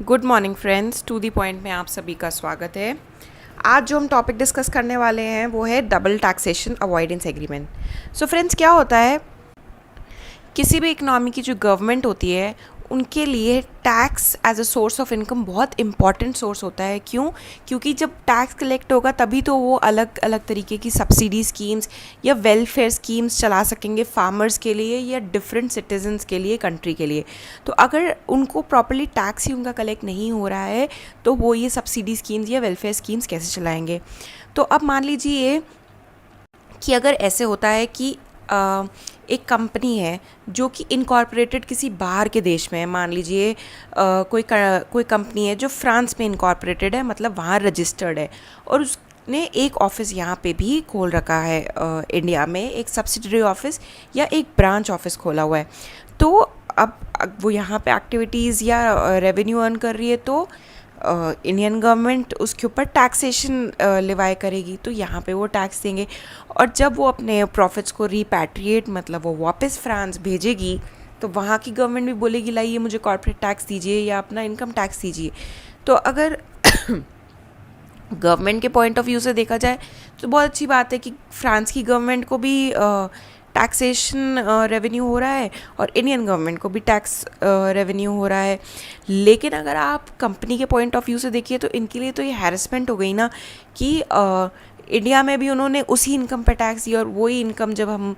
Good morning friends, to the point में आप सभी का स्वागत है। आज जो हम टॉपिक डिस्कस करने वाले हैं वो है double taxation avoidance agreement. So friends, क्या होता है, किसी भी इकनॉमी की जो गवर्नमेंट होती है उनके लिए tax as a source of income बहुत इंपॉर्टेंट सोर्स होता है। क्यों? क्योंकि जब टैक्स कलेक्ट होगा तभी तो वो अलग अलग तरीके की सब्सिडी स्कीम्स या वेलफेयर स्कीम्स चला सकेंगे फार्मर्स के लिए या डिफरेंट सिटीजन्स के लिए, कंट्री के लिए। तो अगर उनको प्रॉपर्ली टैक्स ही उनका कलेक्ट नहीं हो रहा है तो वो ये सब्सिडी स्कीम्स या वेलफेयर स्कीम्स कैसे चलाएंगे। तो अब मान लीजिए कि अगर ऐसे होता है कि एक कंपनी है जो कि इनकॉर्पोरेटेड किसी बाहर के देश में है। मान लीजिए कोई कंपनी है जो फ्रांस में इनकॉर्पोरेटेड है, मतलब वहाँ रजिस्टर्ड है, और उसने एक ऑफिस यहाँ पे भी खोल रखा है, इंडिया में एक सब्सिडरी ऑफिस या एक ब्रांच ऑफिस खोला हुआ है। तो अब वो यहाँ पे एक्टिविटीज़ या रेवेन्यू अर्न कर रही है, तो इंडियन गवर्नमेंट उसके ऊपर टैक्सेशन लिवाई करेगी, तो यहाँ पे वो टैक्स देंगे। और जब वो अपने प्रॉफिट्स को रिपैट्रिएट, मतलब वो वापस फ्रांस भेजेगी, तो वहाँ की गवर्नमेंट भी बोलेगी लाइए मुझे कॉर्पोरेट टैक्स दीजिए या अपना इनकम टैक्स दीजिए। तो अगर गवर्नमेंट के पॉइंट ऑफ व्यू से देखा जाए तो बहुत अच्छी बात है कि फ्रांस की गवर्नमेंट को भी टैक्सेशन रेवेन्यू हो रहा है और इंडियन गवर्नमेंट को भी टैक्स रेवेन्यू हो रहा है। लेकिन अगर आप कंपनी के पॉइंट ऑफ व्यू से देखिए तो इनके लिए तो ये हैरेसमेंट हो गई ना कि इंडिया में भी उन्होंने उसी इनकम पे टैक्स दिया और वही इनकम जब हम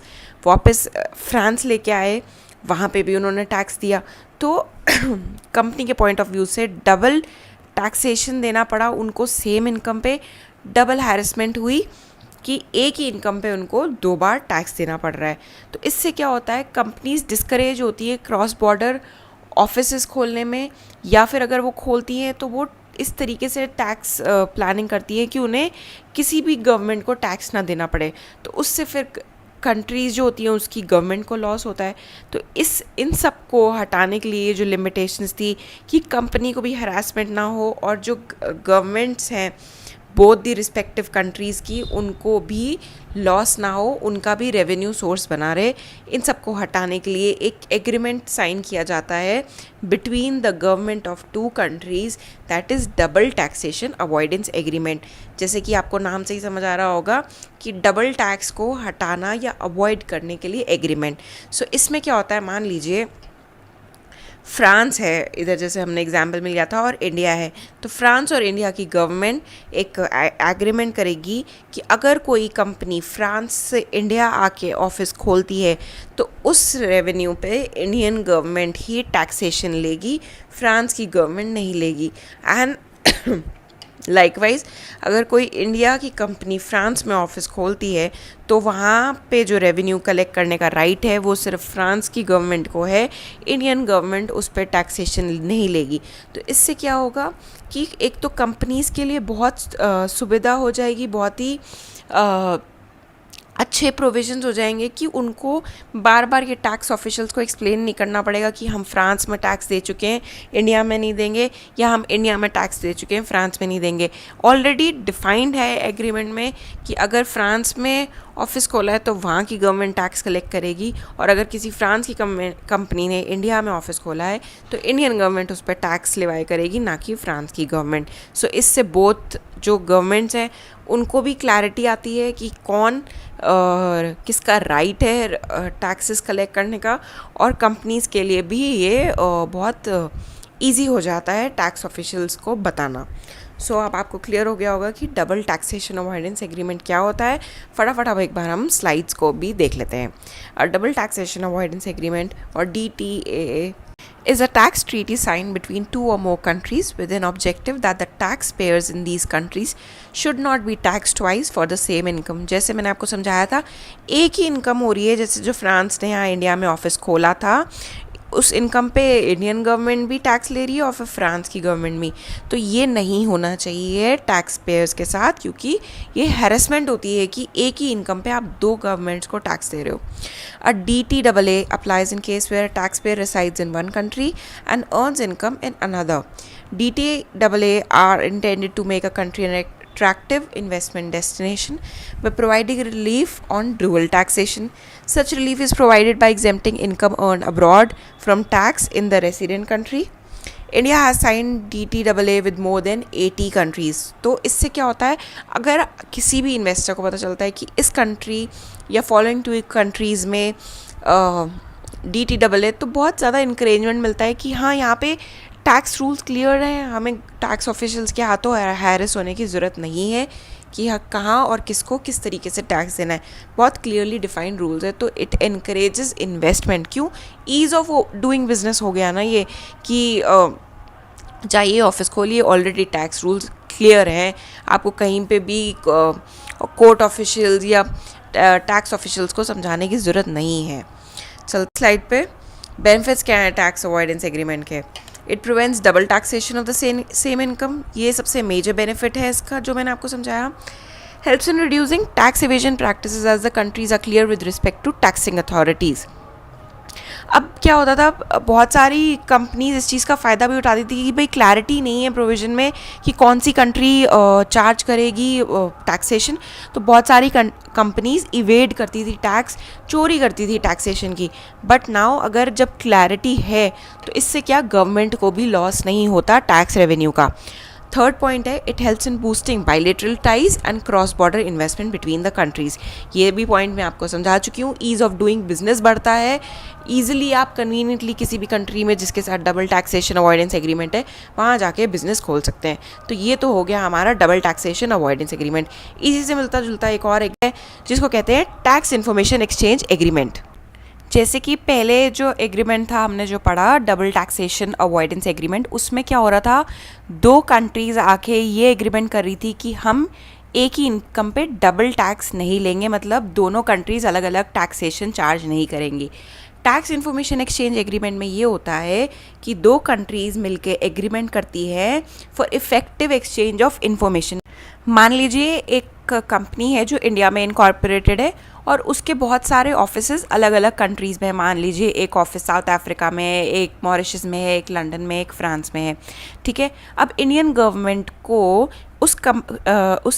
वापस फ्रांस लेके आए वहाँ पे भी उन्होंने टैक्स दिया। तो कंपनी के पॉइंट ऑफ व्यू से डबल टैक्सेशन देना पड़ा उनको, सेम इनकम पे डबल हैरेसमेंट हुई कि एक ही इनकम पे उनको 2 बार टैक्स देना पड़ रहा है। तो इससे क्या होता है, कंपनीज डिस्करेज होती है क्रॉस बॉर्डर ऑफिसेस खोलने में, या फिर अगर वो खोलती हैं तो वो इस तरीके से टैक्स प्लानिंग करती है कि उन्हें किसी भी गवर्नमेंट को टैक्स ना देना पड़े। तो उससे फिर कंट्रीज़ जो होती हैं उसकी गवर्नमेंट को लॉस होता है। तो इन सब को हटाने के लिए जो लिमिटेशंस थी कि कंपनी को भी हरासमेंट ना हो और जो गवर्नमेंट्स हैं बोथ दी रिस्पेक्टिव कंट्रीज़ की, उनको भी लॉस ना हो, उनका भी रेवेन्यू सोर्स बना रहे, इन सब को हटाने के लिए एक एग्रीमेंट साइन किया जाता है between the government of 2 countries, that is double taxation avoidance agreement. जैसे कि आपको नाम से ही समझ आ रहा होगा कि डबल टैक्स को हटाना या अवॉइड करने के लिए एग्रीमेंट। सो इसमें क्या होता है, मान लीजिए फ्रांस है इधर, जैसे हमने एग्जाम्पल में लिया था, और इंडिया है। तो फ्रांस और इंडिया की गवर्नमेंट एक एग्रीमेंट करेगी कि अगर कोई कंपनी फ्रांस से इंडिया आके ऑफिस खोलती है तो उस रेवेन्यू पे इंडियन गवर्नमेंट ही टैक्सेशन लेगी, फ्रांस की गवर्नमेंट नहीं लेगी। एंड लाइकवाइज अगर कोई इंडिया की कंपनी फ्रांस में ऑफिस खोलती है तो वहाँ पे जो रेवेन्यू कलेक्ट करने का राइट है वो सिर्फ फ्रांस की गवर्नमेंट को है, इंडियन गवर्नमेंट उस पर टैक्सेशन नहीं लेगी। तो इससे क्या होगा कि एक तो कंपनीज़ के लिए बहुत सुविधा हो जाएगी, बहुत ही अच्छे प्रोविजंस हो जाएंगे कि उनको बार बार ये टैक्स ऑफिशियल्स को एक्सप्लेन नहीं करना पड़ेगा कि हम फ्रांस में टैक्स दे चुके हैं इंडिया में नहीं देंगे, या हम इंडिया में टैक्स दे चुके हैं फ्रांस में नहीं देंगे। ऑलरेडी डिफाइंड है एग्रीमेंट में कि अगर फ्रांस में ऑफिस खोला है तो वहाँ की गवर्नमेंट टैक्स कलेक्ट करेगी, और अगर किसी फ्रांस की कंपनी ने इंडिया में ऑफिस खोला है तो इंडियन गवर्नमेंट उस पर टैक्स लिवाई करेगी, ना कि फ्रांस की गवर्नमेंट। सो इससे बोथ जो गवर्नमेंट्स हैं उनको भी क्लैरिटी आती है कि कौन किसका राइट है टैक्सेस कलेक्ट करने का, और कंपनीज़ के लिए भी ये बहुत इजी हो जाता है टैक्स ऑफिशियल्स को बताना। सो अब आपको क्लियर हो गया होगा कि डबल टैक्सेशन अवॉइडेंस एग्रीमेंट क्या होता है। फटाफट अब एक बार हम स्लाइड्स को भी देख लेते हैं। डबल टैक्सेशन अवॉइडेंस एग्रीमेंट और DTAA is a tax treaty signed between 2 or more countries with an objective that the taxpayers in these countries should not be taxed twice for the same income। जैसे मैंने आपको समझाया था, एक ही income हो रही है, जैसे जो फ्रांस ने यहाँ इंडिया में ऑफिस खोला था उस इनकम पे इंडियन गवर्नमेंट भी टैक्स ले रही है और फिर फ्रांस की गवर्नमेंट भी। तो ये नहीं होना चाहिए टैक्स पेयर्स के साथ, क्योंकि ये हैरेसमेंट होती है कि एक ही इनकम पे आप 2 गवर्नमेंट्स को टैक्स दे रहे हो। A DTAA applies in case where a taxpayer resides in one country and earns income in another. DTAA are intended to make a country an attractive investment destination by providing relief on dual taxation. Such relief is provided by exempting income earned abroad from tax in the resident country. India has sign DTAA with more than 80 countries. तो इससे क्या होता है, अगर किसी भी investor को पता चलता है कि इस कंट्री या फॉलोइंग टू कंट्रीज़ में DTAA, तो बहुत ज़्यादा इंकरेजमेंट मिलता है कि हाँ यहाँ पे टैक्स रूल्स क्लियर हैं, हमें टैक्स ऑफिशियल्स के हाथों हैरेस होने की ज़रूरत नहीं है कि कहाँ और किसको किस तरीके से टैक्स देना है, बहुत क्लियरली डिफाइंड रूल्स है। तो इट इनकरेजेस इन्वेस्टमेंट। क्यों? ईज़ ऑफ डूइंग बिजनेस हो गया ना ये, कि जाइए ऑफिस खोलिए, ऑलरेडी टैक्स रूल्स क्लियर हैं, आपको कहीं पे भी कोर्ट ऑफिशियल्स या टैक्स ऑफिशियल्स को समझाने की ज़रूरत नहीं है। चल स्लाइड पे बेनिफिट्स क्या है टैक्स अवॉइडेंस एग्रीमेंट के। It prevents double taxation of the same income, ये सबसे मेजर बेनिफिट है इसका जो मैंने आपको समझाया। Helps in reducing tax evasion practices as the countries are clear with respect to taxing authorities. अब क्या होता था, बहुत सारी कंपनीज इस चीज़ का फ़ायदा भी उठाती थी कि भाई क्लैरिटी नहीं है प्रोविज़न में कि कौन सी कंट्री चार्ज करेगी टैक्सेशन, तो बहुत सारी कंपनीज इवेड करती थी टैक्स, चोरी करती थी टैक्सेशन की। बट नाउ अगर जब क्लैरिटी है तो इससे क्या गवर्नमेंट को भी लॉस नहीं होता टैक्स रेवेन्यू का। थर्ड पॉइंट है, it helps in boosting bilateral ties and cross border investment between the countries. ये भी पॉइंट मैं आपको समझा चुकी हूँ। ईज़ ऑफ डूइंग बिजनेस बढ़ता है, ईजिली आप कन्वीनियंटली किसी भी कंट्री में जिसके साथ डबल टैक्सेशन अवॉइडेंस एग्रीमेंट है वहाँ जाके बिजनेस खोल सकते हैं। तो ये तो हो गया हमारा डबल टैक्सेशन अवॉइडेंस एग्रीमेंट। इसी से मिलता जुलता एक और है जिसको कहते हैं टैक्स इन्फॉर्मेशन एक्सचेंज एग्रीमेंट। जैसे कि पहले जो एग्रीमेंट था हमने जो पढ़ा डबल टैक्सेशन अवॉइडेंस एग्रीमेंट, उसमें क्या हो रहा था, दो कंट्रीज़ आके ये एग्रीमेंट कर रही थी कि हम एक ही इनकम पे डबल टैक्स नहीं लेंगे, मतलब दोनों कंट्रीज़ अलग अलग टैक्सेशन चार्ज नहीं करेंगी। टैक्स इन्फॉर्मेशन एक्सचेंज एग्रीमेंट में ये होता है कि दो कंट्रीज़ मिलके एग्रीमेंट करती है for effective exchange of information. मान लीजिए एक कंपनी है जो इंडिया में इनकॉर्पोरेटेड है और उसके बहुत सारे ऑफिसेज अलग अलग कंट्रीज़ में है। मान लीजिए एक ऑफिस साउथ अफ्रीका में है, एक मॉरिशस में है, एक लंदन में, एक फ्रांस में है, ठीक है। अब इंडियन गवर्नमेंट को उस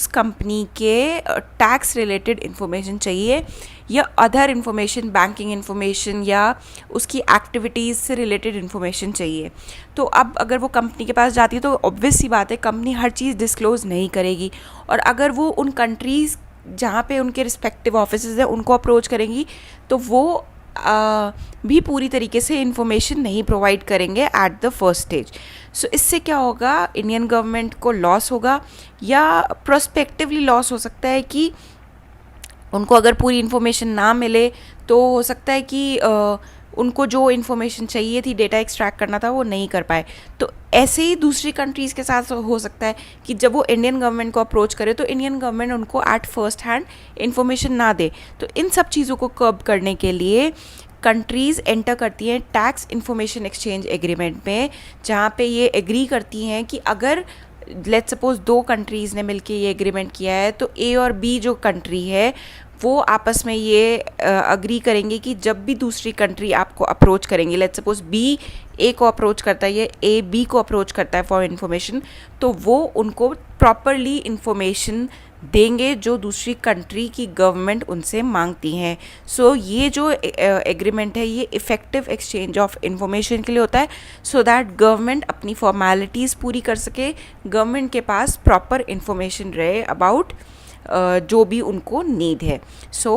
कंपनी के टैक्स रिलेटेड इन्फॉर्मेशन चाहिए या अदर इन्फॉर्मेशन, बैंकिंग इन्फॉर्मेशन या उसकी एक्टिविटीज़ से रिलेटेड इन्फॉर्मेशन चाहिए। तो अब अगर वो कंपनी के पास जाती है तो ऑब्वियस सी बात है कंपनी हर चीज़ डिस्क्लोज़ नहीं करेगी, और अगर वो उन कंट्रीज़ जहाँ पे उनके रिस्पेक्टिव ऑफिसेज हैं उनको अप्रोच करेंगी तो वो भी पूरी तरीके से इन्फॉर्मेशन नहीं प्रोवाइड करेंगे एट द फर्स्ट स्टेज। सो इससे क्या होगा, इंडियन गवर्नमेंट को लॉस होगा या प्रोस्पेक्टिवली लॉस हो सकता है कि उनको अगर पूरी इन्फॉर्मेशन ना मिले तो हो सकता है कि उनको जो इन्फॉर्मेशन चाहिए थी, डेटा एक्सट्रैक्ट करना था, वो नहीं कर पाए। तो ऐसे ही दूसरी कंट्रीज़ के साथ हो सकता है कि जब वो इंडियन गवर्नमेंट को अप्रोच करे तो इंडियन गवर्नमेंट उनको एट फर्स्ट हैंड इन्फॉर्मेशन ना दे। तो इन सब चीज़ों को कर्ब करने के लिए कंट्रीज़ एंटर करती हैं टैक्स इन्फॉर्मेशन एक्सचेंज एग्रीमेंट में, जहाँ पे ये एग्री करती हैं कि अगर लेट्स सपोज दो कंट्रीज़ ने मिलके ये एग्रीमेंट किया है तो ए और बी जो कंट्री है वो आपस में ये अग्री करेंगे कि जब भी दूसरी कंट्री आपको अप्रोच करेंगी, लेट्स सपोज बी ए को अप्रोच करता है या ए बी को अप्रोच करता है फॉर इन्फॉर्मेशन, तो वो उनको प्रॉपरली इन्फॉर्मेशन देंगे जो दूसरी कंट्री की गवर्नमेंट उनसे मांगती हैं। सो ये जो एग्रीमेंट है ये इफ़ेक्टिव एक्सचेंज ऑफ इन्फॉर्मेशन के लिए होता है, सो दैट गवर्नमेंट अपनी फॉर्मेलिटीज़ पूरी कर सके, गवर्नमेंट के पास प्रॉपर इन्फॉर्मेशन रहे अबाउट जो भी उनको नीड है। So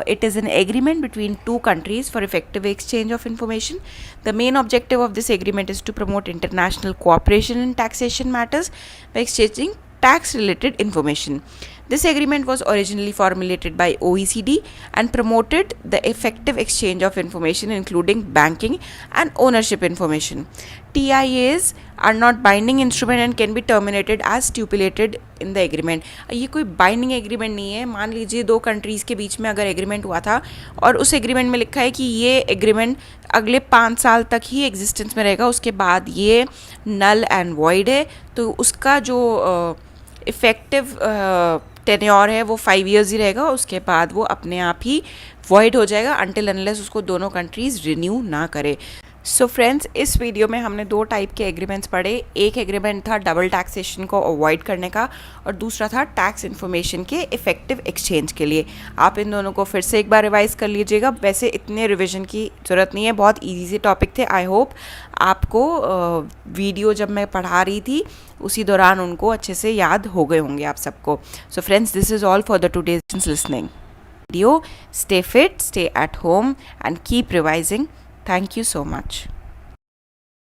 it is an agreement between two countries for effective exchange of information. The main objective of this agreement is to promote international cooperation in taxation matters by exchanging tax related information. This agreement was originally formulated by OECD and promoted the effective exchange of information including banking and ownership information. TIAs are not binding instrument and can be terminated as stipulated in the agreement. ये कोई binding agreement नहीं है। मान लीजिए दो countries के बीच में अगर एग्रीमेंट हुआ था और उस एग्रीमेंट में लिखा है कि ये एग्रीमेंट अगले 5 साल तक ही एग्जिस्टेंस में रहेगा, उसके बाद ये नल एंड वॉइड है, तो उसका जो इफ़ेक्टिव टेन्योर है वो 5 years ही रहेगा, उसके बाद वो अपने आप ही वॉइड हो जाएगा अनटिल अनलेस उसको दोनों कंट्रीज़ रिन्यू ना करे। सो फ्रेंड्स, इस वीडियो में हमने दो टाइप के एग्रीमेंट्स पढ़े। एक एग्रीमेंट था डबल टैक्सेशन को अवॉइड करने का, और दूसरा था टैक्स इन्फॉर्मेशन के इफ़ेक्टिव एक्सचेंज के लिए। आप इन दोनों को फिर से एक बार रिवाइज़ कर लीजिएगा। वैसे इतने रिवीजन की ज़रूरत नहीं है, बहुत ईजी से टॉपिक थे। आई होप आपको वीडियो जब मैं पढ़ा रही थी उसी दौरान उनको अच्छे से याद हो गए होंगे आप सबको। So friends, this is all for the today's listening video. Stay fit, stay at home, and keep revising. Thank you so much.